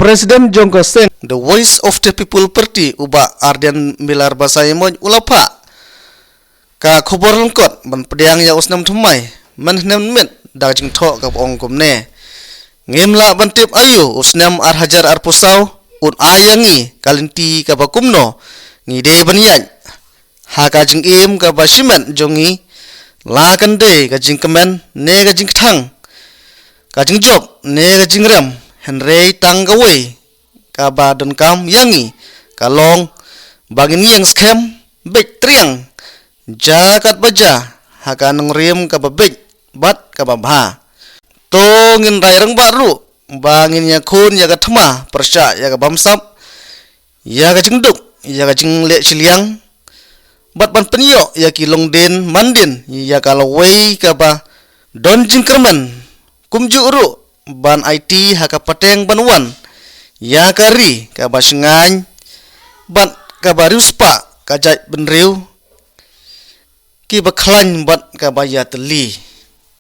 Presiden Jongko Seng The Voice of the People Party uba Ardian Milar Basaimon ulapa ka khobor lengkot ban pediang ya usnam thumai man nem met da jing tho ka ong kum ne ngemla ban tip ayu usnam ar hajar ar pusau un ayangi kalinti ka bakumno ngide banyan ha ka jing im ka basiman jongi la kan de ka jing kemen ne ka jing thang ka jing job ne ka jing ram henrei tang ka we ka ba don kam yangi ka long bagin yang scam bek triang jakat baja haka nang riem ka babek bat ka babha to ngin rai rang baru bangin ya khun ya ka thma persya ya ka bamsap ya ka jingduk ya ka jing le chiliang bat ban penyo ya ki longden mandin ya ka lawei ka ba don jingkerman kumju uru ban IT haka pateng banwan ya kari ka ba singany bat ka ba ruspa ka jai benriu ki baklan bat ka ba ya teli